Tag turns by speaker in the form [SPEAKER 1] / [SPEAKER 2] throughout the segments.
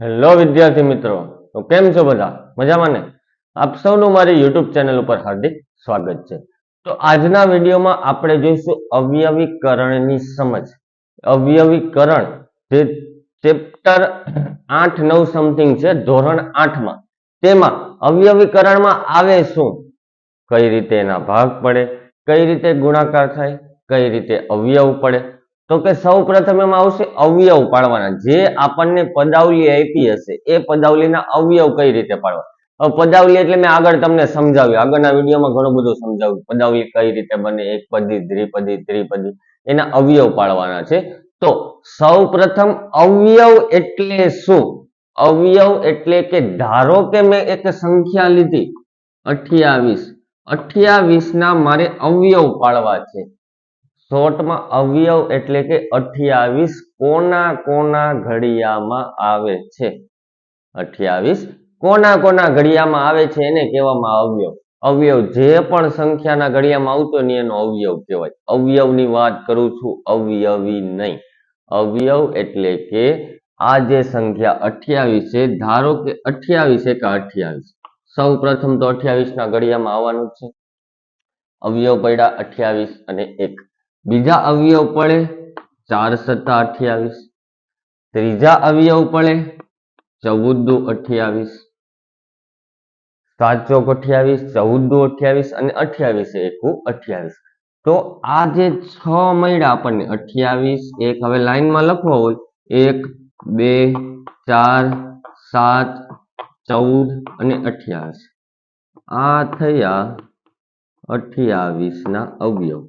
[SPEAKER 1] Hello વિદ્યાર્થી મિત્રો, તો કેમ છો બધા? મજામાં ને? આપ સૌનું મારી યુટ્યુબ ચેનલ ઉપર હાર્દિક સ્વાગત છે. તો આજના વિડીયોમાં આપણે જોઈશું અવયવીકરણની સમજ. અવયવીકરણ જે ચેપ્ટર 8-9 સમથિંગ છે ધોરણ 8 માં, તેમાં અવયવીકરણમાં આવે શું, કઈ રીતે એના ભાગ પડે, કઈ રીતે ગુણાકાર થાય, કઈ રીતે અવયવ પડે. તો કે સૌ પ્રથમ એમાં આવશે અવયવ પાડવાના. જે આપણને પદાવલી આપી હશે એ પદાવલીના અવયવ કઈ રીતે પાડવા. હવે પદાવલી એટલે મેં આગળ તમને સમજાવ્યું, આગળના વિડીયોમાં ઘણું બધું સમજાવ્યું પદાવલી કઈ રીતે બને, એકપદી, દ્વિપદી, ત્રિપદી, એના અવયવ પાડવાના છે. તો સૌ પ્રથમ અવયવ એટલે શું? અવયવ એટલે કે ધારો કે મેં એક સંખ્યા લીધી 28, 28 ના મારે અવયવ પાડવા છે. શોર્ટમાં અવયવ એટલે કે 28 કોના કોના ઘડિયામાં આવે છે. 28 કોના કોના ઘડિયામાં આવે છે એને કહેવામાં અવયવ. અવયવ જે પણ સંખ્યાના ઘડિયામાં આવતો ને એનો અવયવ કહેવાય. અવયવની વાત કરું છું, અવયવી નહીં. અવયવ એટલે કે આ જે સંખ્યા 28 છે, ધારો કે 28 એકા 28. સૌ પ્રથમ તો 28 ના ઘડિયામાં આવવાનું છે. અવયવ પડ્યા 28 અને 1. બીજા અવયવ પડે 4 × 7 = 28. ત્રીજા અવયવ પડે 14 દુ 28, 7 ચોક 28, 14 દુ 28 અને 28 એકુ 28. તો આ જે 6 મળ્યા આપણને 28, 1 હવે લાઈનમાં લખવો હોય 1, 2, 4, 7, 14 અને 28. આ થયા 28 ના અવયવ.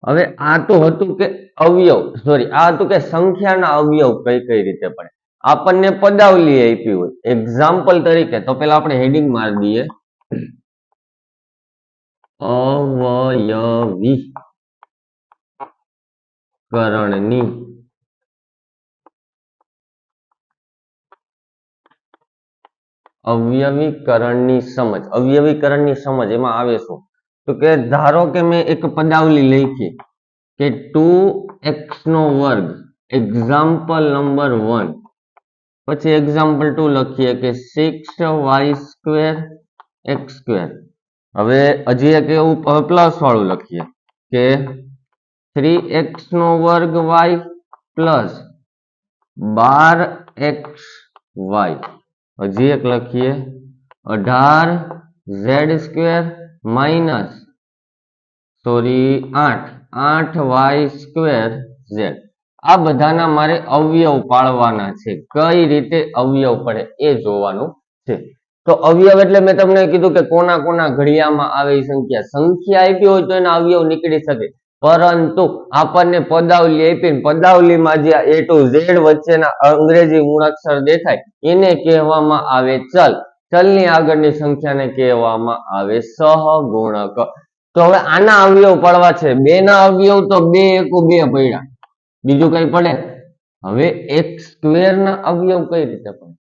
[SPEAKER 1] હવે આ તો હતું કે અવયવ, સોરી, આ હતું કે સંખ્યાના અવયવ કઈ કઈ રીતે પડે. આપણને પદાવલી આપી હોય એક્ઝામ્પલ તરીકે, તો પેલા આપણે હેડિંગ મારી દઈએ, અવયવીકરણની સમજ. અવયવીકરણની સમજ એમાં આવે શું? તો કે ધારો કે મેં એક પદાવલી લખી કે 2x², એક્ઝામ્પલ નંબર 1. પછી એક્ઝામ્પલ 2 લખીએ કે 6y² x². હવે હજી એક એવું પ્લસ વાળું લખીએ કે 3x² y પ્લસ 12xy. હજી એક લખીએ 18z² માઇનસ 8y²z. આ બધાના મારે અવયવ પાડવાના છે. કઈ રીતે અવયવ પડે એ જોવાનું છે. તો અવયવ એટલે મેં તમને કીધું કે કોના કોના ઘડિયામાં આવે સંખ્યા. સંખ્યા આપી હોય તો એના અવયવ નીકળી શકે, પરંતુ આપણને પદાવલી આપી, પદાવલીમાં જે A to Z વચ્ચેના અંગ્રેજી મૂળાક્ષર દેખાય એને કહેવામાં આવે ચલ. ચલની આગળની સંખ્યાને કહેવામાં આવે સહગુણક. તો હવે આના અવયવ પાડવા છે. 2 ના અવયવ તો 2 એકુ 2 પડ્યા, બીજું કઈ પડે? હવે x² ના અવયવ કઈ રીતે પડે?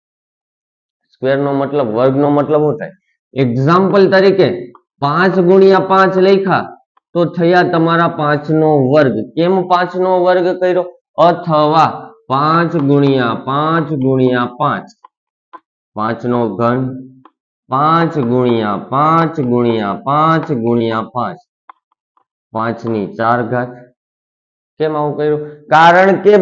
[SPEAKER 1] સ્ક્વેર નો મતલબ વર્ગનો મતલબ શું થાય? એક્ઝામ્પલ તરીકે 5 × 5 લખ્યા તો થયા તમારા 5 નો વર્ગ. કેમ 5 નો વર્ગ કર્યો? અથવા 5 × 5 × 5, 5 નો ઘન, 5 × 5 × 5 × 5, 5⁴. કેમ આવું કર્યું? કારણ કે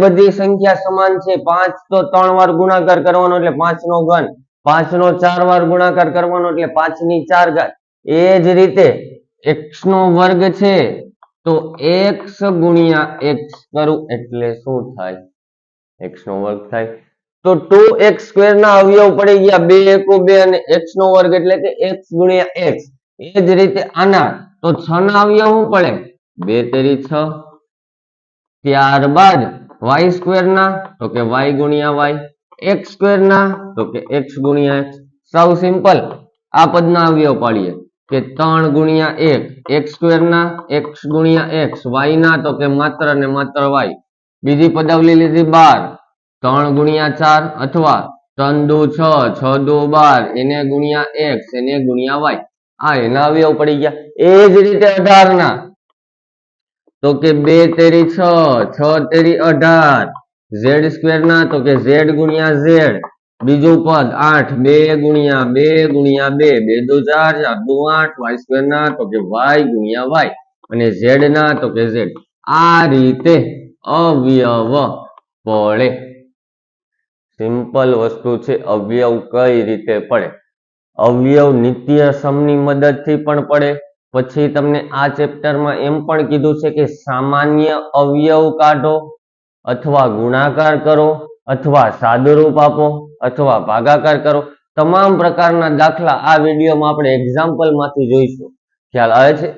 [SPEAKER 1] બધી સંખ્યા સમાન છે. 5 તો 3 વાર ગુણાકાર કરવાનો એટલે 5 નો ઘન, 5 નો 4 વાર ગુણાકાર કરવાનો એટલે 5⁴. એ જ રીતે x નો વર્ગ છે તો x × x કરું એટલે શું થાય? x નો વર્ગ થાય. તો 2x² ના અવયવ પડી ગયા 2 એકુ 2 અને x નો વર્ગ એટલે કે x × x. એ જ રીતે આના તો 6 ના અવયવ શું પડે? 2 તેરી 6. ત્યારબાદ y² ના તો કે y × y, x² ના તો કે x × x. સાવ સિમ્પલ. આ પદના અવયવ પાડીએ કે 3 × 1, x² ના x × x, y ના તો કે માત્ર ને માત્ર y. બીજી પદાવલી લીધી 12, 3 × 4 અથવા 3 દુ 6, 6 દુ 12, એને ગુણ્યા x, એને ગુણ્યા y. આ એના અવયવ પડી ગયા. એ જ રીતે 18 ના તો કે 2 તેરી 6, 6 તેરી 18, ઝેડ સ્ક્વેર ના તો કે ઝેડ ગુણ્યા ઝેડ, બીજું પદ 8 2 ગુણ્યા 2 ગુણ્યા 2 2 દુ 4 4 દુ 8, વાય સ્ક્વેર ના તો કે વાય ગુણ્યા વાય, અને ઝેડ ના તો કે ઝેડ. આ રીતે અવયવ પડે. સિમ્પલ વસ્તુ છે. અવયવ કઈ રીતે પડે? અવયવ નિત્ય સમની મદદથી પણ પડે. પછી તમને આ ચેપ્ટરમાં એમ પણ કીધું છે કે સામાન્ય અવયવ કાઢો, અથવા ગુણાકાર કરો, અથવા સાદુરૂપ આપો, અથવા ભાગાકાર કરો. તમામ પ્રકારના દાખલા આ વિડીયોમાં આપણે એક્ઝામ્પલ માંથી જોઈશું. ખ્યાલ આવે છે?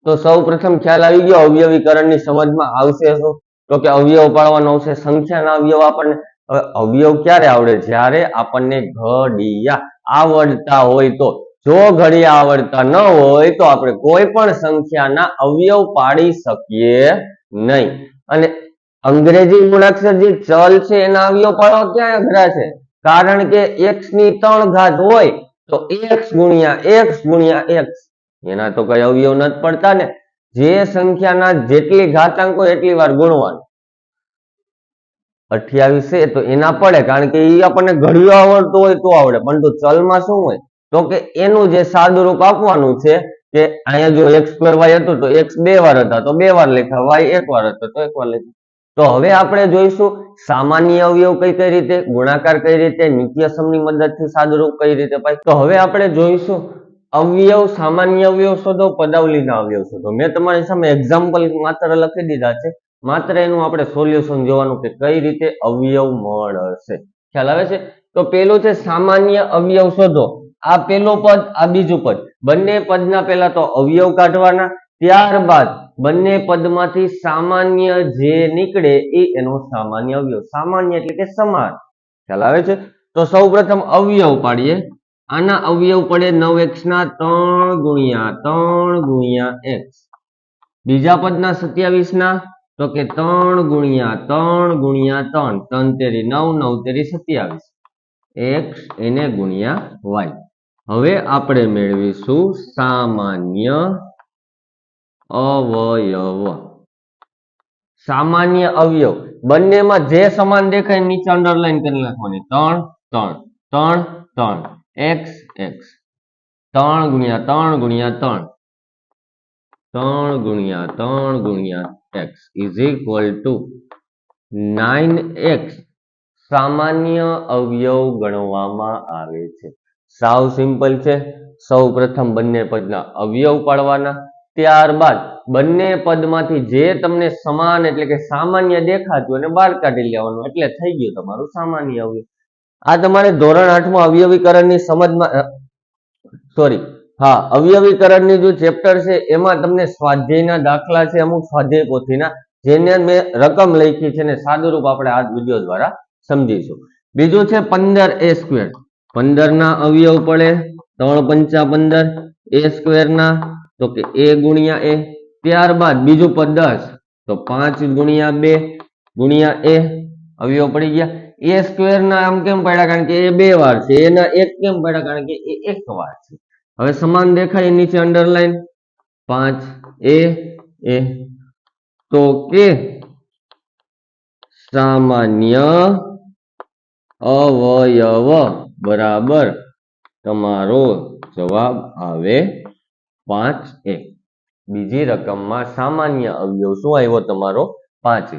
[SPEAKER 1] તો સૌ પ્રથમ ખ્યાલ આવી ગયો અવયવીકરણની સમજમાં આવશે શું? તો કે અવયવ પાડવાનો આવશે. સંખ્યાના અવયવ આપણને હવે અવયવ ક્યારે આવડે? જ્યારે આપણને ઘડિયા આવડતા હોય તો. જો ઘડિયા આવડતા ન હોય તો આપણે કોઈ પણ સંખ્યાના અવયવ પાડી શકીએ નહીં. અને અંગ્રેજી મૂળાક્ષર જે ચલ છે એના અવયવ પાડવા ક્યાં અઘરા છે? કારણ કે x ની 3 ઘાત હોય તો x ગુણ્યા x એના તો કઈ અવયવ નથી પડતા ને. જે સંખ્યાના જેટલી ઘાતાંક હોય એટલી વાર ગુણવાનું. 28 છે તો એના પડે, કારણ કે એ આપણને ઘડિયો આવડતો હોય તો આવડે. પરંતુ ચલમાં શું હોય? તો કે એનું જે સાદું રૂપ આપવાનું છે કે અહીંયા જો x2y હતું તો x 2 વાર હતા તો 2 વાર લખ્યા, y 1 વાર હતો તો 1 વાર લખ્યા. તો હવે આપણે જોઈશું સામાન્ય અવયવ કઈ રીતે, ગુણાકાર કઈ રીતે, નિત્ય સમની મદદથી સાદુરૂપ કઈ રીતે પાય. તો હવે આપણે જોઈશું અવયવ, સામાન્ય અવયવ શોધો, પદાવલીના અવયવ શોધો. મેં તમારી સામે એક્ઝામ્પલ માત્ર લખી દીધા છે, માત્ર એનું આપણે સોલ્યુશન જોવાનું કે કઈ રીતે અવયવ મળશે. ખ્યાલ આવે છે? તો પેલું છે સામાન્ય અવયવ શોધો. આ પેલું પદ, આ બીજું પદ, બંને પદના પહેલા તો અવયવ કાઢવાના, ત્યારબાદ બંને પદમાંથી સામાન્ય જે નીકળે એ એનો સામાન્ય અવયવ. સામાન્ય એટલે કે સમાન. ખ્યાલ આવે છે? તો સૌ પ્રથમ અવયવ પાડીએ. આના અવયવ પડે 9x ના 3 ગુણ્યા x. બીજા પદના 27 ના તો કે 3 ગુણ્યા 3 ગુણ્યા 3, 3 તેરી 9, 9 તેરી 27, x એને ગુણ્યા y. હવે આપણે મેળવીશું સામાન્ય અવયવ. સામાન્ય અવયવ બંનેમાં જે સમાન દેખાય નીચે અંડરલાઈન કરી નાખવાની. 3 3 3 3 x x, 3 ગુણ્યા 3 ગુણ્યા 3, 3 ગુણ્યા 3 ગુણ્યા x is equal to 9x સામાન્ય અવયવ ગણવામાં આવે છે. સાવ સિમ્પલ છે. સૌ પ્રથમ બંને પદના અવયવ પાડવાના, ત્યારબાદ બંને પદમાંથી જે તમને સમાન એટલે કે સામાન્ય દેખાતું અને બહાર કાઢી લેવાનું, એટલે થઈ ગયું તમારું સામાન્ય અવયવ. આ તમારે ધોરણ 8 માં અવયવીકરણની સમજમાં અવયવીકરણની જે ચેપ્ટર છે એમાં તમને સ્વાધ્યાયના દાખલા છે, અમુક સ્વાધ્યાય પોથીના, જેને મેં રકમ લખી છે અને સાદુરૂપ આપણે આ વિડીયો દ્વારા સમજીશું. બીજું છે 15a². 15 ના અવયવ પડે 3 પંચા 15, a સ્ક્વેર ના તો કે a ગુણ્યા a, ત્યારબાદ બીજું પદ 10 તો 5 ગુણ્યા 2 ગુણ્યા a, અવયવ પડી ગયા. a સ્ક્વેર ના આમ કેમ પડ્યા? કારણ કે એ 2 વાર છે. એના 1 કેમ પડ્યા? કારણ કે એ 1 વાર છે. હવે સમાન દેખાય નીચે અંડરલાઈન 5a તો કે સામાન્ય અવયવ બરાબર તમારો જવાબ આવે 5a. બીજી રકમમાં સામાન્ય અવયવ શું આવ્યો? તમારો 5a.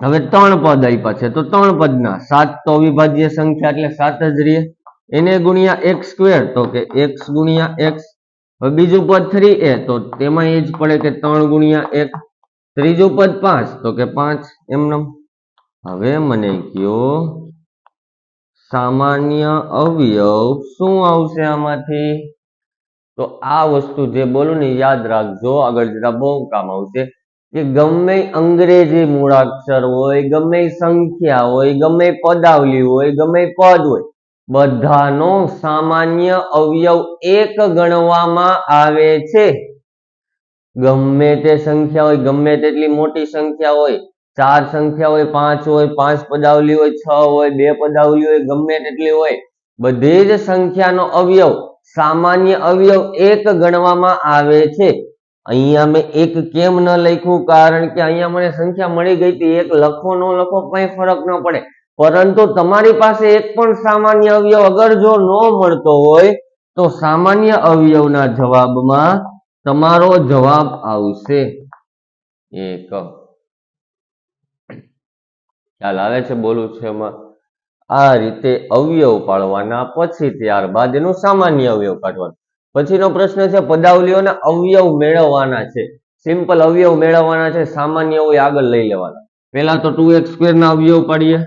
[SPEAKER 1] હવે 3 પદ આપ્યા છે તો 3 પદના 7 તો અવિભાજ્ય સંખ્યા એટલે 7 જ રહે, એને ગુણ્યા x² તો કે x ગુણ્યા x. હવે બીજું પદ 3a તો તેમાં એ જ પડે કે 3 ગુણ્યા 1. ત્રીજું પદ 5 તો કે 5 એમનેમ. હવે મને કયો સામાન્ય અવયવ શું આવશે આમાંથી? તો આ વસ્તુ જે બોલું ને યાદ રાખજો, આગળ જતા બહુ કામ આવશે. કે ગમે અંગ્રેજી મૂળાક્ષર હોય, ગમે સંખ્યા હોય, ગમે પદાવલી હોય, ગમે પદ હોય, બધાનો સામાન્ય અવયવ 1 ગણવામાં આવે છે. ગમે તે સંખ્યા હોય, ગમે તેટલી મોટી સંખ્યા હોય, 4 સંખ્યા હોય, 5 હોય, 5 પદાવલી હોય, 6 હોય, 2 પદાવલી હોય, ગમે તેટલી હોય, બધી જ સંખ્યાનો અવયવ સામાન્ય અવયવ 1 ગણવામાં આવે છે. અહીંયા મેં એક કેમ ન લખ્યું? કારણ કે અહીંયા મને સંખ્યા મળી ગઈ હતી. એક લખો ન લખો કઈ ફરક ન પડે, પરંતુ તમારી પાસે એક પણ સામાન્ય અવયવ અગર જો ન મળતો હોય તો સામાન્ય અવયવના જવાબમાં તમારો જવાબ આવશે 1. ખ્યાલ આવે છે બોલું છે એમાં? આ રીતે અવયવ પાડવાના, પછી ત્યારબાદ એનું સામાન્ય અવયવ કાઢવાનું. પછીનો પ્રશ્ન છે પદાવલીઓના અવયવ મેળવવાના છે. સિમ્પલ અવયવ મેળવવાના છે, સામાન્ય હોય આગળ લઈ લેવાના. પહેલા તો 2x² ના અવયવ પાડીએ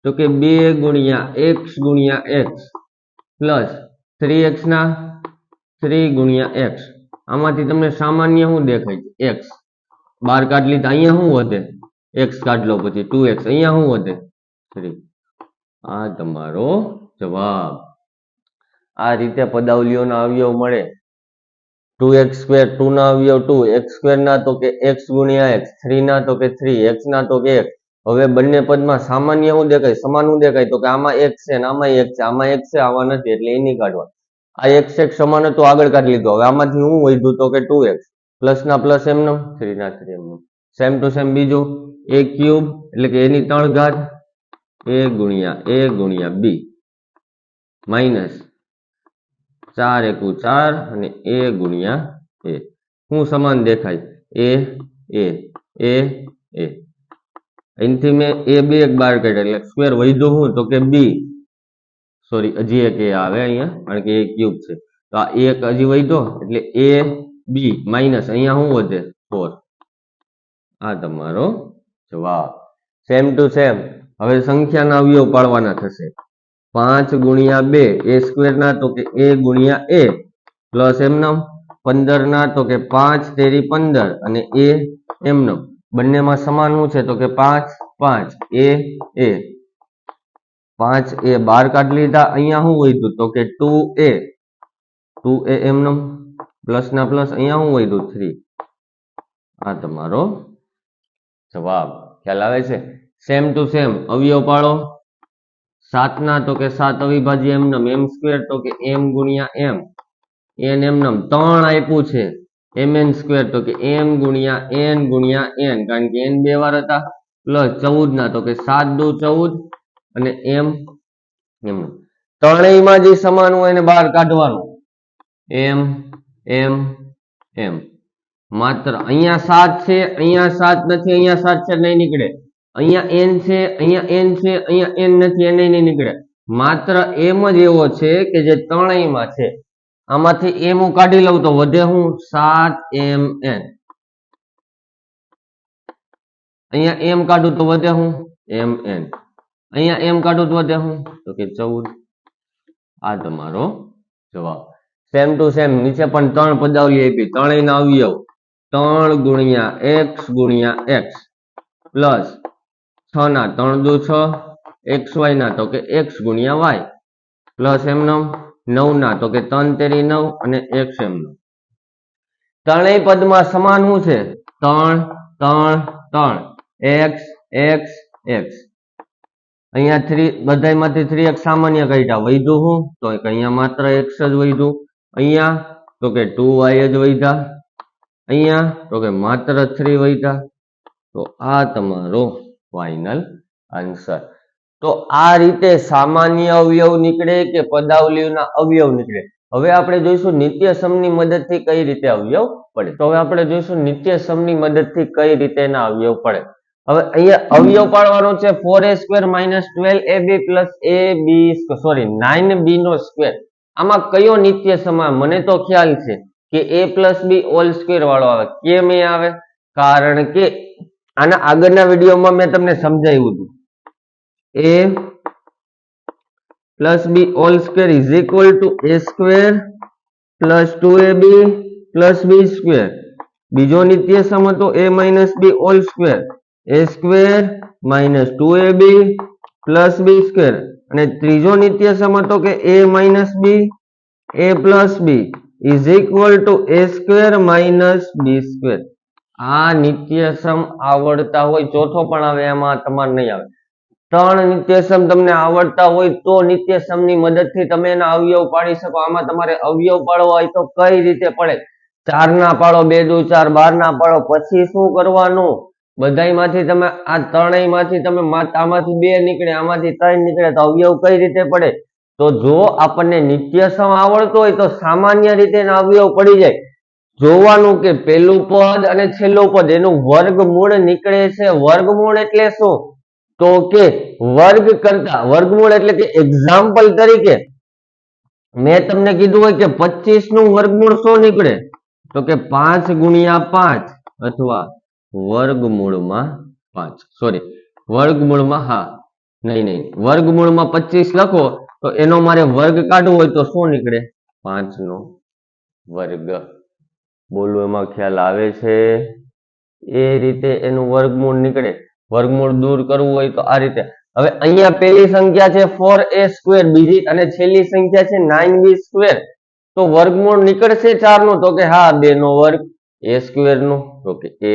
[SPEAKER 1] તો કે 2 ગુણ્યા x ગુણ્યા x પ્લસ 3x ના 3 ગુણ્યા x. આમાંથી તમને સામાન્ય શું દેખાય છે? x. બાર કાઢ લીધા, અહીંયા શું વધે? x કાઢ લો, પછી 2x, અહીંયા શું વધે? 3. આ તમારો જવાબ. આ રીતે પદાવલીઓના અવયવ મળે. 2x² 2 ના અવયવ 2, x² ના તો કે x ગુણ્યા x, 3 ના તો કે 3, x ના તો કે x. હવે બંને પદમાં સામાન્ય શું દેખાય? સમાન શું દેખાય? તો કે આમાં x છે ને આમાં x છે, આમાં x છે આમાં નથી, એટલે એ નહીં કાઢવા. આ x સમાન હતું, આગળ કાઢી લીધું. હવે આમાંથી શું વધ્યું? તો કે 2x. પ્લસ ના પ્લસ એમનો, 3 ના 3 એમનો. સેમ ટુ સેમ બીજું a ક્યુબ એટલે કે એની 3 ઘાત, a ગુણ્યા b માઇનસ 4 એકુ 4 અને a ગુણ્યા a. શું સમાન દેખાય? a અહીંથી મેં a બે એક બાર કાઢ્યા એટલે સ્ક્વેર વધ્યું શું? તો કે b. સોરી, હજી એક a આવે અહીંયા, કારણ કે a ક્યુબ છે. તો આ એક હજી વધ્યો એટલે a b માઇનસ અહીંયા શું વધે? 4. આ તમારો જવાબ. સેમ ટુ સેમ હવે સંખ્યાના અવયવ પાડવાના થશે. 5 ગુણ્યા 2 a² ના તો કે a ગુણ્યા a પ્લસ એમનો 15 ના તો કે 5 તેરી 15 અને a એમનો. બંનેમાં સમાન શું છે? તો કે 5 5 a 5 a બાર કાઢી લીધા, અહીંયા શું વધ્યું? તો કે 2a એમનો પ્લસ ના પ્લસ અહીંયા શું વધ્યું? 3. આ તમારો જવાબ. ખ્યાલ આવે છે? સેમ ટુ સેમ અવયવ પાડો. 7 ના તો કે 7 અવિભાજ્ય એમનમ, m² તો કે m ગુણ્યા m, n એમનમ 3 આપ્યું છે, mn² તો કે m ગુણ્યા n કારણ કે n બે વાર હતા, પ્લસ 14 ના તો કે 7 દુ 14 અને m એમનમ. ત્રણેયમાં જે સમાન હોય એને બહાર કાઢવાનું. m માત્ર અહીંયા 7 છે, અહીંયા 7 નથી, અહીંયા 7 છે નહીં નીકળે. અહીંયા n છે, અહીંયા n છે, અહીંયા n નથી, એને નહીં નીકળે. માત્ર m જ એવો છે કે જે ત્રણેયમાં છે. આમાંથી m હું કાઢી લઉં તો વધે હું? 7mn. અહીંયા m કાઢું તો વધે હું? mn. અહીંયા m કાઢું તો વધે હું? તો કે 14. આ તમારો જવાબ. સેમ ટુ સેમ નીચે પણ 3 પદાવલી આપી, ત્રણેયના અવયવ 3 ગુણ્યા x ગુણ્યા x પ્લસ 6 ના 3 દુ 6 xy ના તો કે x ગુણ્યા y પ્લસ એમનો 9 ના તો કે 3 તેરી 9 અને x એમનો. ત્રણેય પદમાં સમાન શું છે? 3 3 3 x. અહીંયા 3 બધાયમાંથી 3x સામાન્ય કાઢ્યા, વધ્યું શું? તો અહીંયા માત્ર x જ વધ્યું. અહીંયા તો કે 2y જ વધ્યા, અહીંયા તો કે માત્ર 3 વધ્યા. તો આ તમારો ફાઇનલ આન્સર. તો આ રીતે સામાન્ય અવયવ નીકળે કે પદાવલીઓના અવયવ નીકળે. હવે આપણે જોઈશું નિત્યસમની મદદથી કઈ રીતે અવયવ પડે. તો હવે આપણે જોઈશું નિત્યસમની મદદથી કઈ રીતે એના અવયવ પડે. હવે અહીંયા અવયવ પાડવાનો છે 4a² - 12ab + 9b નો સ્ક્વેર. આમાં કયો નિત્યસમ? મને તો ખ્યાલ છે કે a + b હોલ સ્ક્વેર વાળો આવે. કેમ એ આવે? કારણ કે આના આગળના વિડીયોમાં મેં તમને સમજાવ્યું હતું. a + b whole square = a² + 2ab + b². બીજો નિત્યસમ હતો a - b whole square, a² - 2ab + b². અને ત્રીજો નિત્યસમ હતો કે a - b a + b = a² - b². આ નિત્યસમ આવડતા હોય, ચોથો પણ આવે, એમાં તમારે નહીં આવે. 3 નિત્યસમ તમને આવડતા હોય તો નિત્યસમની મદદથી તમે એના અવયવ પાડી શકો. આમાં તમારે અવયવ પાડવા હોય તો કઈ રીતે પડે? 4 ના પાડો 2 દુ 4 12 ના પાડો પછી શું કરવાનું બધાયમાંથી તમે આ ત્રણેયમાંથી તમે આમાંથી 2 નીકળે આમાંથી 3 નીકળે તો અવયવ કઈ રીતે પડે તો જો આપણને નિત્યસમ આવડતો હોય તો સામાન્ય રીતે એના અવયવ પડી જાય જોવાનું કે પેલું પદ અને છેલ્લું પદ એનું વર્ગમૂળ નીકળે છે વર્ગમૂળ એટલે શું તો કે વર્ગ કરતા વર્ગમૂળ એટલે કે એક્ઝામ્પલ તરીકે મેં તમને કીધું હોય કે 25 નું વર્ગમૂળ શું નીકળે તો કે 5 ગુણ્યા 5 અથવા વર્ગમૂળમાં 5 સોરી વર્ગમૂળમાં હા નહીં વર્ગમૂળમાં 25 લખો તો એનો મારે વર્ગ કાઢવો હોય તો શું નીકળે 5 નો વર્ગ બોલો એમાં ખ્યાલ આવે છે એ રીતે એનું વર્ગમૂળ નીકળે વર્ગમૂળ દૂર કરવું હોય તો આ રીતે હવે અહીંયા પેલી સંખ્યા છે 4a² બીજી અને છેલ્લી સંખ્યા છે 9b². તો વર્ગમૂળ નીકળશે 4 નું તો કે હા 2 નો વર્ગ a² નું તો કે a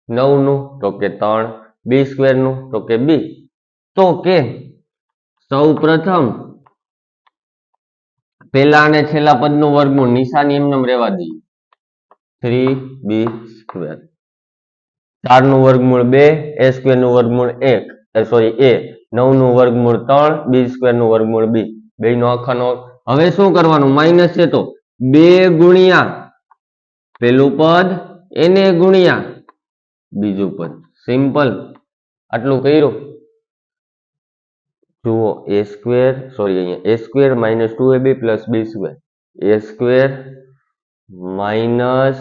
[SPEAKER 1] 9 નું તો કે 3 b² નું તો કે b તો કે સૌ પ્રથમ પેલા અને છેલ્લા પદનું વર્ગમૂળ નિશાની એમને રહેવા દઈએ 3b². 4 નું વર્ગમૂળ 2 a² નું વર્ગમૂળ 1 સોરી a 9 નું વર્ગમૂળ 3 b² નું વર્ગમૂળ b બે નો આખાનો હવે શું કરવાનું માઇનસ છે તો 2 ગુણ્યા પેલું પદ એને ગુણ્યા બીજું પદ સિમ્પલ આટલું કર્યું જુઓ a² સોરી અહીંયા a² minus 2ab plus b² a² minus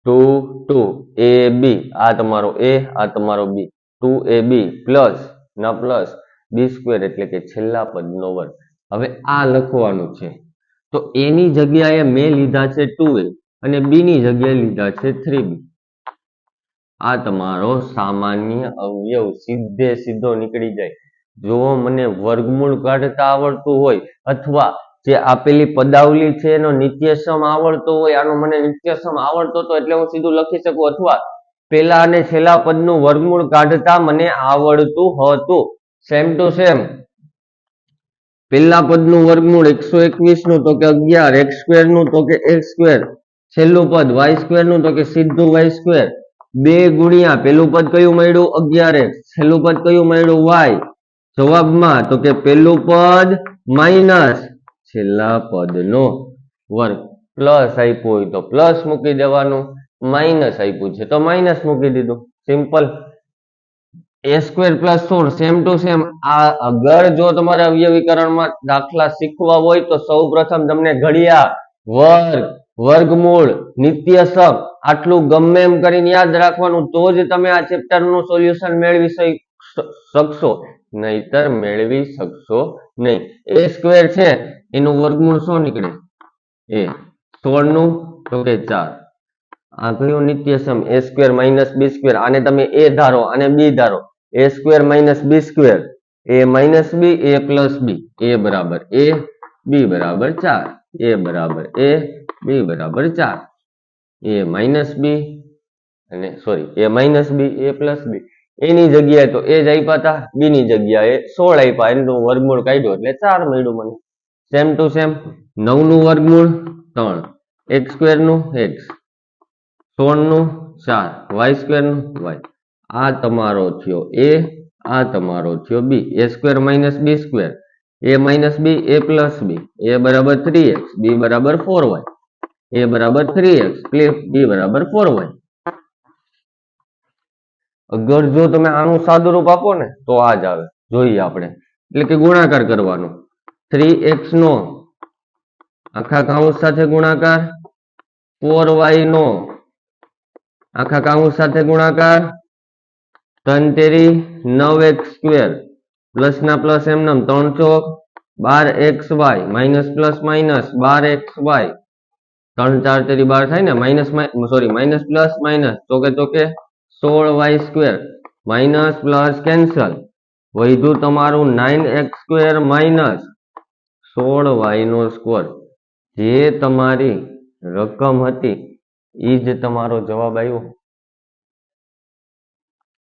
[SPEAKER 1] 2ab આ તમારો a આ તમારો b 2ab પ્લસ ના પ્લસ b² એટલે કે છેલ્લા પદનો વર્ગ હવે આ લખવાનું છે તો એની જગ્યાએ મેં લીધા છે 2a અને b ની જગ્યાએ લીધા છે 3b આ તમારો સામાન્ય અવયવ સીધો નીકળી જાય જો મને વર્ગમૂળ કાઢતા આવડતું હોય અથવા જે આપેલી પદાવલી છે એનો નિત્યસમ આવડતો હોય આનો મને નિત્યસમ આવડતો હતો એટલે હું સીધું લખી શકું અથવા પેલા અને છેલ્લા પદનું વર્ગમૂળ કાઢતા મને આવડતું હતું સેમ ટુ સેમ પેલા પદનું વર્ગમૂળ 121 નું તો કે 11 x² નું તો કે x² છેલ્લું પદ y² નું તો કે સીધું y². 2 ગુણ્યા પેલું પદ કયું મળ્યું 11x છેલ્લું પદ કયું મળ્યું y જવાબમાં તો કે પેલું પદ માઇનસ છેલ્લા પદનો વર્ગ પ્લસ આપ્યું હોય તો પ્લસ મૂકી દેવાનું માઇનસ આપ્યું છે તો માઇનસ મૂકી દીધું simple a² plus 16 same to same આ અગર જો તમારે અવયવીકરણમાં દાખલા શીખવા હોય તો સૌપ્રથમ તમને ઘડિયા વર્ગ વર્ગમૂળ નિત્યસમ આટલું ગમે એમ કરીને યાદ રાખવાનું તો જ તમે આ ચેપ્ટરનું સોલ્યુશન મેળવી શકશો નહીતર મેળવી શકશો નહીં a² છે એનું વર્ગમૂળ શું નીકળે a 16 નું તો કે 4 આ કયું નિત્યસમ a² minus b² આને તમે a ધારો અને b ધારો a² minus b² a minus b a plus b a બરાબર a b બરાબર 4 a બરાબર a b બરાબર 4 a minus b અને sorry a minus b a plus b એની જગ્યાએ તો એ જ આપ્યા હતા b ની જગ્યાએ 16 આપ્યા એનું વર્ગમૂળ કાઢ્યો એટલે 4 મળ્યું મને સેમ ટુ સેમ 9 નું વર્ગમૂળ 3 x² નું x 16 નું 4 y² નું y આ તમારો થયો a આ તમારો થયો b a² minus b² a minus b a plus b a બરાબર 3x b બરાબર 4y a બરાબર 3x b બરાબર 4y અગર જો તમે આનું સાદું રૂપ આપો ને તો આ જ આવે જોઈએ આપણે એટલે કે ગુણાકાર કરવાનો 3x નો આખા કૌંસ સાથે ગુણાકાર 4y નો આખા કૌંસ સાથે ગુણાકાર 3 તેરી 9x² પ્લસ ના પ્લસ એમનેમ 3 ચોક 12xy minus plus minus 12xy 3 4 તેરી 12 થાય ને માઇનસ પ્લસ માઇનસ ચોકે 16y² માઇનસ પ્લસ કેન્સલ વધ્યું તમારું 9x² માઇનસ 16y નો સ્ક્વેર જે તમારી રકમ હતી એ જ તમારો જવાબ આવ્યો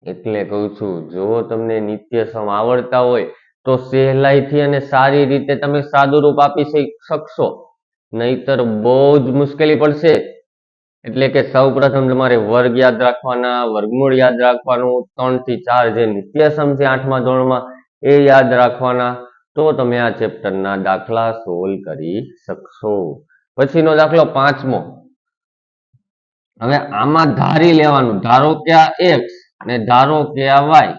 [SPEAKER 1] એટલે કહું છું જો તમને નિત્યસમ આવડતા હોય તો સહેલાઈથી અને સારી રીતે તમે સાદું રૂપ આપી શકશો નહીતર બહુ જ મુશ્કેલી પડશે એટલે કે સૌ પ્રથમ તમારે વર્ગ યાદ રાખવાના, વર્ગમૂળ યાદ રાખવાનું, 3 થી 4 જે નિત્યસમ છે 8મા ધોરણમાં એ યાદ રાખવાના, તો તમે આ ચેપ્ટરના દાખલા સોલ્વ કરી શકશો. પછીનો દાખલો 5મો. હવે આમાં ધારી લેવાનું, ધારો કે આ x અને ધારો કે આ y,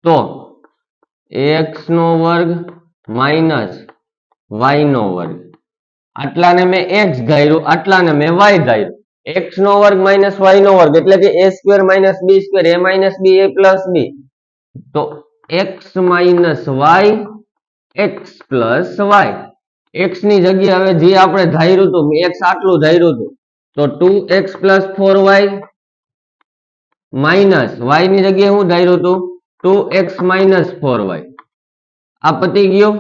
[SPEAKER 1] તો x નો વર્ગ માઇનસ y નો વર્ગ, આટલાને મેં x ધાર્યું, આટલાને મેં y ધાર્યું. x નો વર્ગ માઇનસ y નો વર્ગ એટલે કે a square minus b square, a minus b a plus b, તો x minus y x plus y. x ની જગ્યાએ હવે જે આપણે ધાર્યું હતું, x આટલું ધાર્યું હતું, તો 2x plus 4y minus y ની જગ્યાએ હું ધાર્યું હતું 2x માઇનસ 4y. આ પતી ગયો,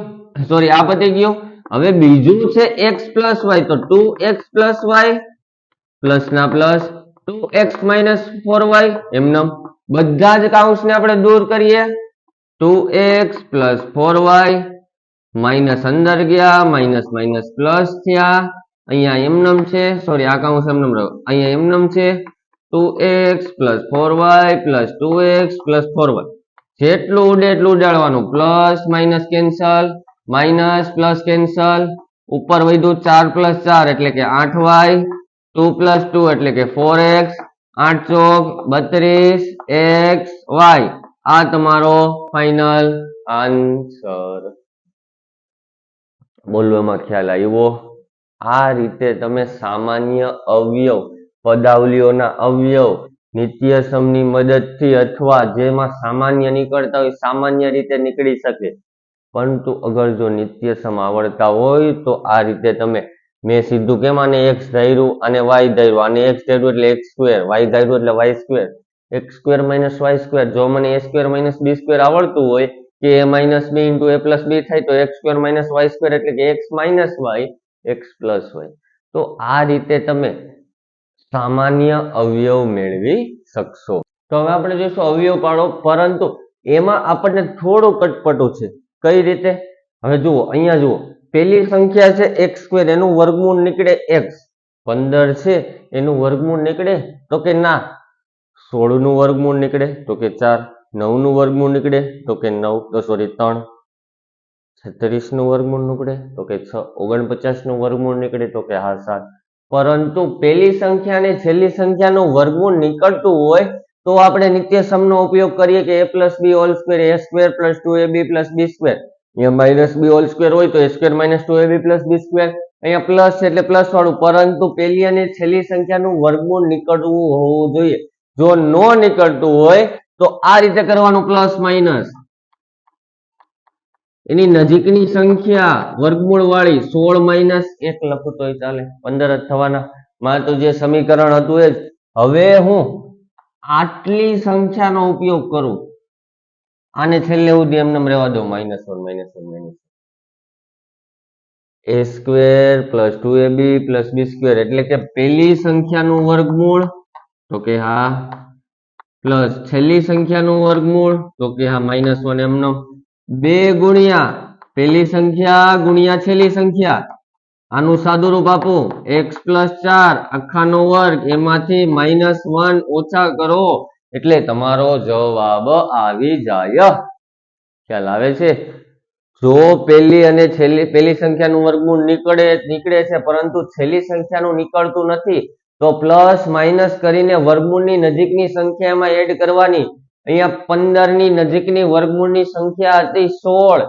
[SPEAKER 1] સોરી આ પતી ગયો. હવે બીજું છે x પ્લસ y, તો 2x પ્લસ y પ્લસ ના પ્લસ 2x માઇનસ 4y. એમને બધા જ કાઉન્સને આપણે દૂર કરીએ, 2x પ્લસ 4y માઇનસ અંદર ગયા, માઇનસ માઇનસ પ્લસ થયા, અહીંયા એમનેમ છે, સોરી આ કાઉન્સ એમનેમ રહ્યો, અહીંયા એમનેમ છે 2x plus 4y plus 2x plus 4y. જેટલું ઉડે એટલું ઉડાડવાનું, plus minus cancel, minus plus cancel, ઉપર વધ્યું 4 પ્લસ 4 એટલે કે 8y, 2 પ્લસ 2 એટલે કે 4x, 8 ચોક 32 x y. આ તમારો ફાઇનલ આન્સર. બોલવામાં ખ્યાલ આવ્યો? આ રીતે તમે સામાન્ય અવયવ, પદાવલીઓના અવયવ નિત્યસમની મદદથી અથવા જેમાં સામાન્ય નીકળતા હોય સામાન્ય રીતે નીકળી શકે. પરંતુ અગર જો નિત્યસમ આવડતા હોય તો આ રીતે તમે, મેં સીધું કેમ આને x ધાર્યું અને y ધાર્યું, આને x ધાર્યું એટલે x સ્ક્વેર, y ધાર્યું એટલે y square, x square minus y square. જો મને a square minus b square આવડતું હોય કે a minus b into a plus b થાય, તો x square minus y square એટલે કે x minus y x plus y. તો આ રીતે તમે સામાન્ય અવયવ મેળવી શકશો. તો હવે આપણે જોઈશું અવયવ પાડો, પરંતુ એમાં આપણને થોડું કટપટું છે. કઈ રીતે? હવે જુઓ, અહીંયા જુઓ, પેલી સંખ્યા છે x સ્ક્વેર, એનું વર્ગમૂળ નીકળે x. 15 છે એનું વર્ગમૂળ નીકળે તો કે ના, 16 નું વર્ગમૂળ નીકળે તો કે 4, 9 નું વર્ગમૂળ નીકળે તો કે 9, તો સોરી 3, 36 નું વર્ગમૂળ નીકળે તો કે 6, 49 નું વર્ગમૂળ નીકળે તો કે હા 7. પરંતુ પેલી સંખ્યા અને છેલ્લી સંખ્યાનું વર્ગમૂળ નીકળતું હોય તો આપણે નિત્યસમનો ઉપયોગ કરીએ કે a plus b whole square, a square plus 2ab plus b square. અહીંયા માઇનસ b હોલ સ્ક્વેર હોય તો a square minus 2ab plus b square. અહીંયા પ્લસ છે એટલે પ્લસ વાળું, પરંતુ પેલી અને છેલ્લી સંખ્યાનું વર્ગમૂળ નીકળવું હોવું જોઈએ. જો ન નીકળતું હોય તો આ રીતે કરવાનું, પ્લસ માઇનસ એની નજીકની સંખ્યા વર્ગમૂળ વાળી, 16 માઇનસ 1 લખું તોય ચાલે, 15 જ થવાના. માં તો જે સમીકરણ હતું એ જ. હવે હું આટલી સંખ્યાનો ઉપયોગ કરું, આને છેલ્લે સુધી એમને રહેવા દો, -1 -1 a square plus 2ab plus b square એટલે કે પેલી સંખ્યાનું વર્ગમૂળ તો કે હા, પ્લસ છેલ્લી સંખ્યાનું વર્ગમૂળ તો કે હા -1. એમનો 2 ગુણ્યા પેલી સંખ્યા ગુણ્યા છેલ્લી સંખ્યા, આનું સાદું રૂપ આપો, x પ્લસ 4 આખાનો વર્ગ, એમાંથી -1 ઓછા કરો એટલે તમારો જવાબ આવી જાય. ખ્યાલ આવે છે? જો પેલી અને છેલ્લી, પેલી સંખ્યાનું વર્ગમૂળ નીકળે છે પરંતુ છેલ્લી સંખ્યાનું નીકળતું નથી, તો પ્લસ માઇનસ કરીને વર્ગમૂળની નજીકની સંખ્યામાં એડ કરવાની. અહીંયા 15 ની નજીકની વર્ગમૂળની સંખ્યા હતી 16,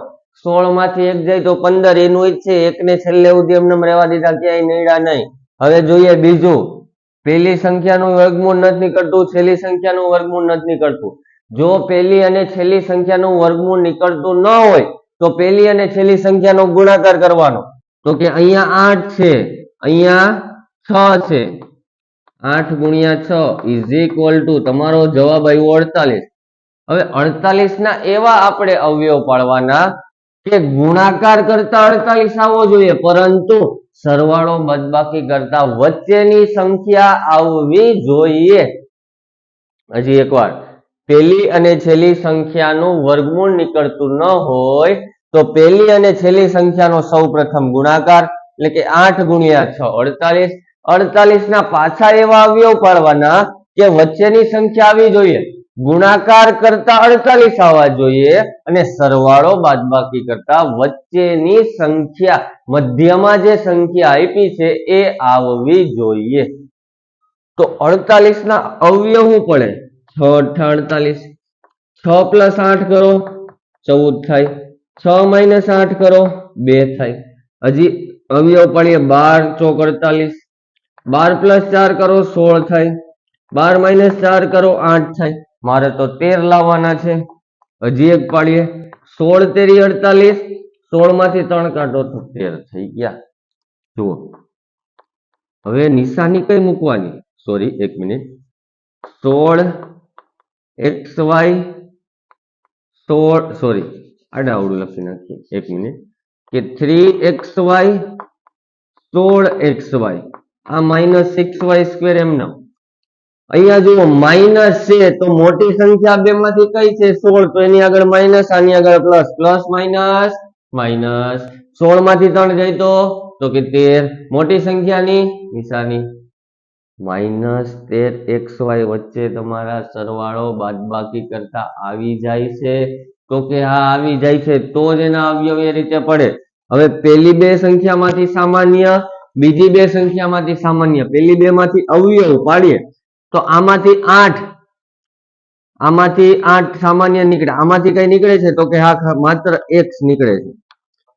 [SPEAKER 1] 16 માંથી 1 જાય તો 15, એનું જ છે, એકને છેલ્લે સુધી એમને રહેવા દીધા, ક્યાંય નડ્યા નહીં. હવે જોઈએ બીજું, પેલી સંખ્યાનું વર્ગમૂળ નથી નીકળતું, છેલ્લી સંખ્યાનું વર્ગમૂળ નથી નીકળતું. જો પેલી અને છેલ્લી સંખ્યાનું વર્ગમૂળ નીકળતું ન હોય તો પેલી અને છેલ્લી સંખ્યાનો ગુણાકાર કરવાનો. તો કે અહીંયા 8 છે, અહીંયા 6 છે, 8 ગુણ્યા 6 ઇઝ ઇક્વલ ટુ તમારો જવાબ આવ્યો 48. હવે 48 ના એવા આપણે અવયવ પાડવાના કે ગુણાકાર કરતા 48 આવવો જોઈએ, પરંતુ સરવાળો બાદબાકી કરતા વચ્ચેની સંખ્યા આવવી જોઈએ. હજી એકવાર, પેલી અને છેલ્લી સંખ્યાનું વર્ગમૂળ નીકળતું ન હોય તો પેલી અને છેલ્લી સંખ્યાનો સૌ પ્રથમ ગુણાકાર, એટલે કે 8 ગુણ્યા 6 48. 48 ના પાછા એવા અવયવ પાડવાના કે વચ્ચેની સંખ્યા આવી જોઈએ, ગુણાકાર કરતા 48 આવવા જોઈએ અને સરવાળો બાદબાકી કરતા વચ્ચેની સંખ્યા, મધ્યમાં જે સંખ્યા આપી છે એ આવવી જોઈએ. તો 48 ના અવયવ શું પડે? 6 × 8 = 6 + 8 કરો 14 થાય, 6 - 8 કરો 2 થાય. હજી અવયવ પાડીએ 12 × 4 = 48, 12 + 4 કરો 16 થાય, 12 - 4 કરો 8 થાય. મારે તો 13 લાવવાના છે. હજી એક પાડીએ 16 × 3 = 48, 16 માંથી 3 કાઢો તો 13 થઈ ગયા. જુઓ હવે નિશાની કઈ મૂકવાની? સોરી, એક મિનિટ. 16xy 16, સોરી આડાઅવળું લખી નાખીએ, એક મિનિટ, કે 3xy 16xy, આ -6y² એમને. અહીંયા જુઓ માઇનસ છે તો મોટી સંખ્યા બે માંથી કઈ છે? 16, તો એની આગળ માઇનસ, આની આગળ પ્લસ, પ્લસ માઇનસ માઇનસ. 16 માંથી 3 જાય તો કે 13. મોટી સંખ્યાની નિશાની -13xy. વચ્ચે તમારા સરવાળો બાદબાકી કરતા આવી જાય છે? તો કે હા આવી જાય છે, તો જ એના અવયવ એ રીતે પડે. હવે પેલી બે સંખ્યામાંથી સામાન્ય, બીજી બે સંખ્યામાંથી સામાન્ય. પેલી બે માંથી અવયવ પાડીએ તો આમાંથી 8 સામાન્ય નીકળે. આમાંથી કઈ નીકળે છે? તો કે હા માત્ર x નીકળે છે.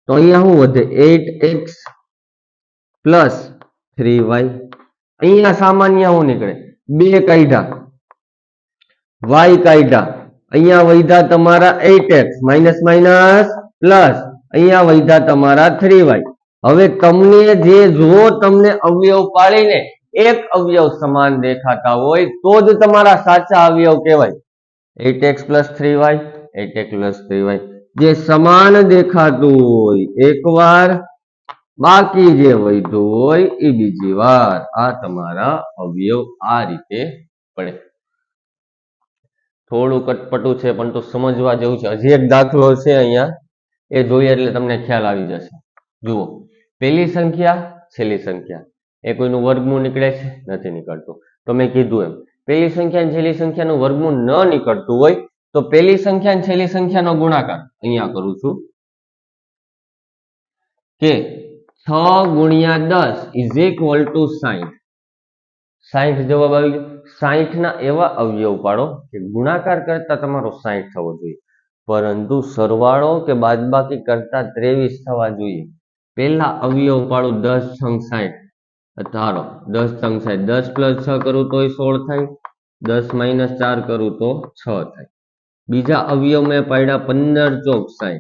[SPEAKER 1] તો અહીંયા શું વધે? 8x + 3y. અહીંયા સામાન્ય શું નીકળે? 2 કાઢ્યા, y કાઢ્યા, અહીંયા વધ્યા તમારા 8x માઇનસ માઇનસ પ્લસ, અહીંયા વધ્યા તમારા 3y. હવે તમને જે જો તમને અવયવ પાડીને એક અવયવ સમાન દેખાતા હોય તો જ તમારા સાચા અવયવ કહેવાય. 8x + 3y, 8x + 3y જે સમાન દેખાતું હોય એકવાર, બાકી જે વધ્યું હોય એ બીજી વાર. આ તમારા અવયવ આ રીતે પડે. થોડું કટપટું છે પણ તો સમજવા જેવું છે. હજી એક દાખલો છે અહીંયા, એ જોઈએ એટલે તમને ખ્યાલ આવી જશે. જુઓ, પહેલી સંખ્યા છેલ્લી સંખ્યા, એ કોઈનું વર્ગમૂળ નીકળે છે? નથી નીકળતું. તો મેં કીધું એમ પહેલી સંખ્યા અને છેલ્લી સંખ્યાનું વર્ગમૂળ ન નીકળતું હોય તો પહેલી સંખ્યા અને છેલ્લી સંખ્યાનો ગુણાકાર અહીંયા કરું છું કે 6 × 10 = 60. 60 જવાબ આવી ગયો. 60 ના એવા અવયવ પાડો કે ગુણાકાર કરતા તમારો 60 થવો જોઈએ, પરંતુ સરવાળો કે બાદબાકી કરતા 23 થવા જોઈએ. પહેલા અવયવ પાડો 10 × 60. ધારો 10 × 60, 10 + 6 કરું તોય 16 થાય, 10 - 4 કરું તો 6 થાય. બીજા અવયવ મેં પાડ્યા 15 × 4 = 60,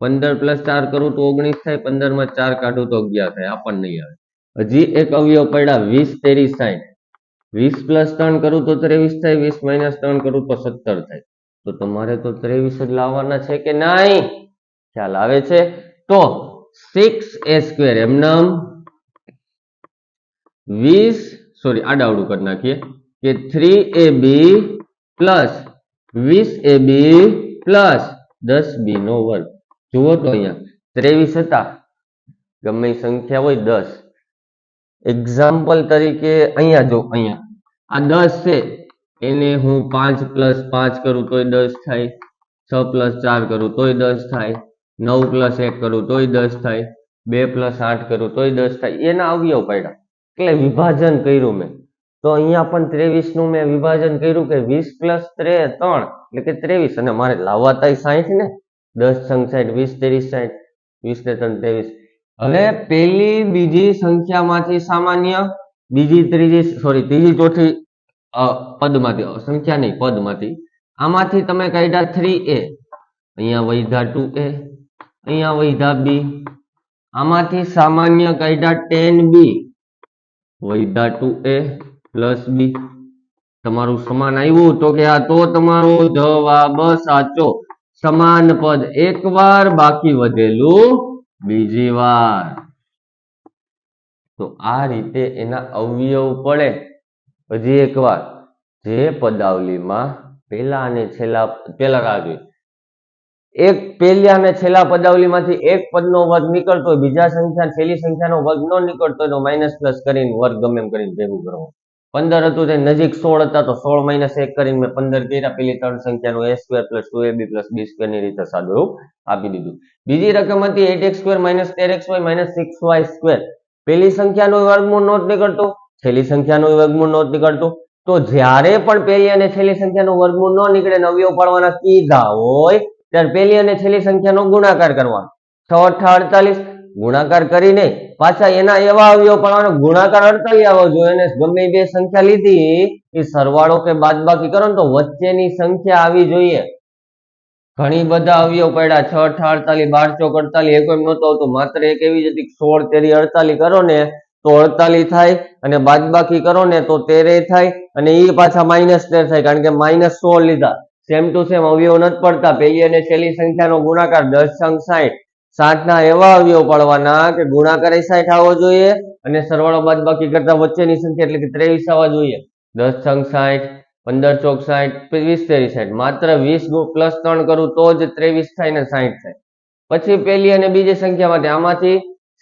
[SPEAKER 1] 15 + 4 કરું તો 19 થાય, 15 માં 4 કાઢું તો 11 થાય. આ પણ નહીં આવે. હજી એક અવયવ પડ્યા 20 × 3 = 60, 20 + 3 કરું તો 23 થાય, 20 - 3 કરું તો 17 થાય. તો તમારે તો 23 જ લાવવાના છે કે નહીં? ખ્યાલ આવે છે? તો 6a² એમનામ 20, સોરી આડાઅવળું કરી નાખીએ કે 3ab + 20ab + 10b². જુઓ તો અહીંયા 23 હતા, ગમે સંખ્યા હોય 10. એક્ઝામ્પલ તરીકે અહીંયા જો, અહીંયા આ 10 છે, એને હું 5 + 5 કરું તોય 10 થાય, 6 + 4 કરું તોય 10 થાય, 9 + 1 કરું તોય 10 થાય, 2 + 8 કરું તોય 10 થાય. એના અવયવ પાડ્યા એટલે વિભાજન કર્યું મેં. તો અહીંયા પણ 23 નું મેં વિભાજન કર્યું કે 20 + 3 એટલે કે 23, અને મારે લાવવા થાય 60 ને. 10 × 60, 20 × 3 = 60, 20 ને 3 = 23. હવે પહેલી બીજી સંખ્યામાંથી સામાન્ય, ત્રીજી ચોથી પદમાંથી, સંખ્યા નહીં પદમાંથી, આમાંથી તમે કાઢ્યા 3a, અહીંયા વધ્યા 2a, અહીંયા વધ્યા b, આમાંથી સામાન્ય કાઢ્યા 10b, વધ્યા 2a + b. તમારું સમાન આવ્યું તો કે આ તો તમારો જવાબ સાચો. સમાન પદ એકવાર, બાકી વધેલું બીજી વાર. તો આ રીતે એના અવયવ પડે. હજી એક વાર, જે પદાવલીમાં પહેલા અને છેલ્લા, પહેલા રાહ જોઈ, એક પહેલી અને છેલ્લા પદાવલીમાંથી એક પદનો વર્ગ નીકળતો હોય, બીજા સંખ્યા છેલ્લી સંખ્યાનો વર્ગ ન નીકળતો હોય તો માઇનસ પ્લસ કરીને વર્ગ ગમે એમ કરીને ભેગું કરવું. 15 હતું તે નજીક 16 હતા તો 16 માઇનસ 1 કરીને મેં 15 કર્યા. પેલી ત્રણ સંખ્યાનું a square plus 2ab plus b square ની રીતે સાદું રૂપ આપી દીધું. બીજી રકમ હતી 8x square minus 13xy minus 6y square. પેલી સંખ્યાનો વર્ગમૂળ નોટ નીકળતો, છેલ્લી સંખ્યાનો વર્ગમૂળ નોટ નીકળતો. તો જ્યારે પણ પહેલી અને છેલ્લી સંખ્યાનો વર્ગમૂળ ન નીકળે ને અવયવ પાડવાના કીધા હોય ત્યારે પહેલી અને છેલ્લી સંખ્યાનો ગુણાકાર કરવાનો. 6 8 48 ગુણાકાર કરીને પાછા એના એવા અવયવ પાડવાનો, ગુણાકાર 48 આવવો જોઈએ અને ગમે બે સંખ્યા લીધી એ સરવાળો કે બાદબાકી કરો ને તો વચ્ચેની સંખ્યા આવી જોઈએ. ઘણી બધા અવયવ પડ્યા 6 8 48 12 ચોક 48 એક એમ નહોતો આવતો, માત્ર એક એવી જ હતી 16 તેરી 48 કરો ને તો 48 થાય અને બાદબાકી કરો ને તો 13 થાય અને એ પાછા -13 થાય કારણ કે -16 લીધા. સેમ ટુ સેમ અવયવ નથી પડતા. પહેલી અને છેલ્લી સંખ્યાનો ગુણાકાર 10 અંક 60. 60 ના એવા અવયવ પાડવાના કે ગુણાકાર 60 આવવો જોઈએ અને સરવાળો બાદબાકી કરતા વચ્ચેની સંખ્યા એટલે કે 23 આવવા જોઈએ. 10 અંક 60, 15 ચોક 60, 20 તેરી 60. માત્ર 20 પ્લસ 3 કરું તો જ 23 થાય ને 60 થાય. પછી પહેલી અને બીજી સંખ્યા માટે આમાંથી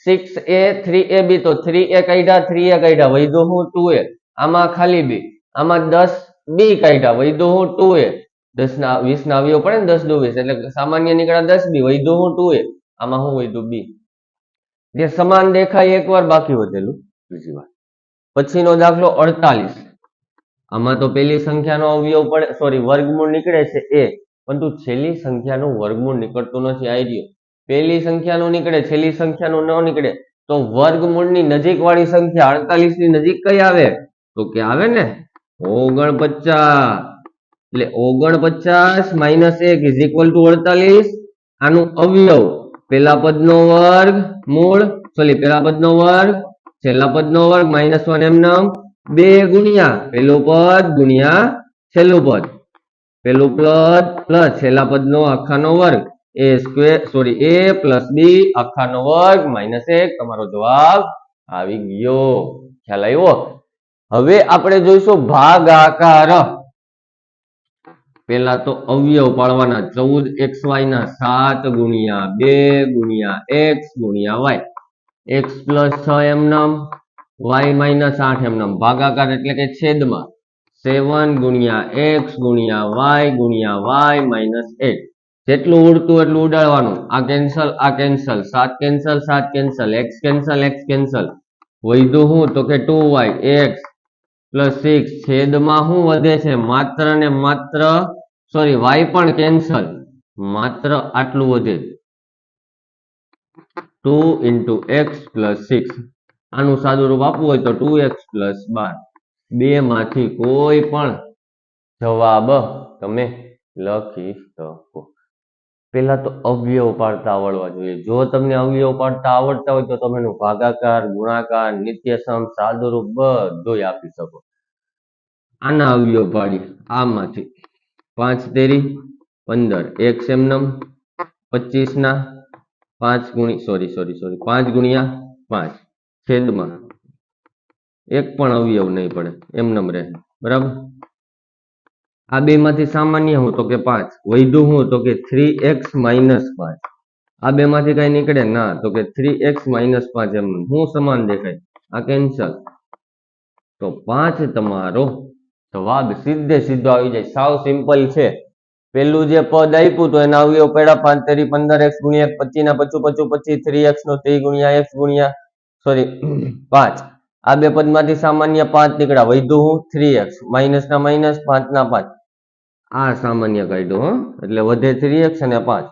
[SPEAKER 1] 6a 3ab તો 3a કાઢ્યા 3a કાઢ્યા વૈધું હું 2a. આમાં ખાલી b. આમાં 10b કાઢ્યા વૈધું હું 2a. 10 ના 20 ના અવયવ પડે ને 10 દુ 20 એટલે સામાન્ય નીકળ્યા 10b વૈધું હું 2a. આમાં હું વૈધું b. જે સમાન દેખાય એકવાર, બાકી વધેલું બીજી વાર. પછીનો દાખલો 48. આમાં તો પેલી સંખ્યાનો અવયવ પડે વર્ગમૂળ નીકળે છે a, પરંતુ છેલ્લી સંખ્યાનું વર્ગમૂળ નીકળતું નથી. આ રહ્યું પેલી સંખ્યાનું નીકળે, છેલ્લી સંખ્યાનું ન નીકળે તો વર્ગમૂળની નજીક વાળી સંખ્યા 48 ની નજીક કઈ આવે તો કે આવે ને 49. એટલે 49 માઇનસ 1 ઇઝ ઇક્વલ ટુ 48. આનું અવયવ પેલા પદનો વર્ગ મૂળ પેલા પદનો વર્ગ છેલ્લા પદનો વર્ગ -1 એમનામ 2 ગુણ્યા પેલું પદ ગુણ્યા છેલ્લું પદ, પેલું પદ પ્લસ છેલ્લા પદનો આખાનો વર્ગ a પ્લસ b આખાનો વર્ગ -1. તમારો જવાબ આવી ગયો. ખ્યાલ આવ્યો? હવે આપણે જોઈશું ભાગાકાર. પેલા તો અવયવ પાડવાના 14xy ના 7 ગુણ્યા 2 ગુણ્યા x ગુણ્યા y. x plus 6 એમનામ y minus 8 એમનામ. ભાગાકાર એટલે કે છેદમાં 7 ગુણ્યા x ગુણ્યા y ગુણ્યા y માઇનસ 8. જેટલું ઉડતું એટલું ઉડાડવાનું. આ કેન્સલ, આ cancel, 7 cancel, 7 cancel, x cancel, x cancel. વધ્યું હું તો કે 2y x પ્લસ 6 છેદમાં શું વધે છે માત્ર ને માત્ર y પણ કેન્સલ, માત્ર આટલું વધે 2 into x plus 6. આનું સાદું રૂપ આપવું હોય તો 2x plus 12. બે માંથી કોઈ પણ જવાબ તમે લખી શકો. પેલા તો અવયવ પાડતા આવડવા જોઈએ. જો તમને અવયવ પાડતા આવડતા હોય તો તમે ભાગાકાર, ગુણાકાર, નિત્યસમ, સાદુરૂપ બધું આપી શકો. આના અવયવ પાડી આમાંથી 5 તેરી 15 x એમનમ 25 ના 5 ગુણ્યા 5 છેદમાં એક પણ અવયવ નહીં પડે, એમનમ રહે. બરાબર. આ બે માંથી સામાન્ય હું તો કે 5. વધ્યું હું તો કે 3x minus 5. આ બે માંથી કઈ નીકળે ના તો કે 3x minus 5 એમ હું સમાન દેખાય. આ કેન્સલ તો 5 તમારો જવાબ સીધે સીધો આવી જાય. સાવ સિમ્પલ છે. પેલું જે પદ આપ્યું તો એના અવયવ પડ્યા 5 તેરી 15x ગુણ્યા 25 ના 25 3x નો 3 ગુણ્યા x ગુણ્યા 5. આ બે પદ માંથી સામાન્ય 5 નીકળ્યા. વધ્યું હું 3x માઇનસ ના માઇનસ 5 ના 5. આ સામાન્ય કાઢ્યો એટલે વધે 3x અને 5.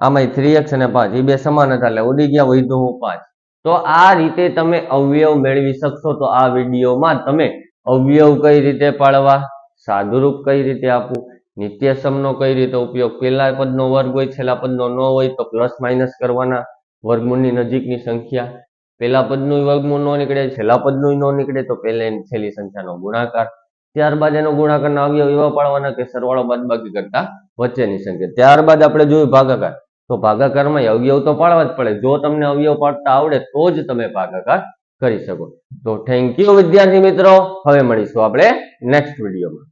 [SPEAKER 1] આમાં 3x અને 5 એ બે સમાન હતા એટલે ઉડી ગયા. વધ્યું હું 5. તો આ રીતે તમે અવયવ મેળવી શકશો. તો આ વિડીયોમાં તમે અવયવ કઈ રીતે પાડવા, સાદુરૂપ કઈ રીતે આપવું, નિત્યસમનો કઈ રીતે ઉપયોગ, પેલા પદનો વર્ગ હોય છેલ્લા પદનો ન હોય તો પ્લસ માઇનસ કરવાના, વર્ગમૂળની નજીકની સંખ્યા, પેલા પદનું વર્ગમૂળ ન નીકળે છેલ્લા પદનું ન નીકળે તો પહેલા છેલ્લી સંખ્યાનો ગુણાકાર, ત્યારબાદ એનો ગુણાકારના અવયવ એવા પાડવાના કે સરવાળો બાદબાકી કરતા વચ્ચેની સંખ્યા. ત્યારબાદ આપણે જોયું ભાગાકાર. તો ભાગાકારમાં અવયવ તો પાડવા જ પડે. જો તમને અવયવ પાડતા આવડે તો જ તમે ભાગાકાર કરી શકો. તો થેન્ક યુ વિદ્યાર્થી મિત્રો. હવે મળીશું આપણે નેક્સ્ટ વિડીયોમાં.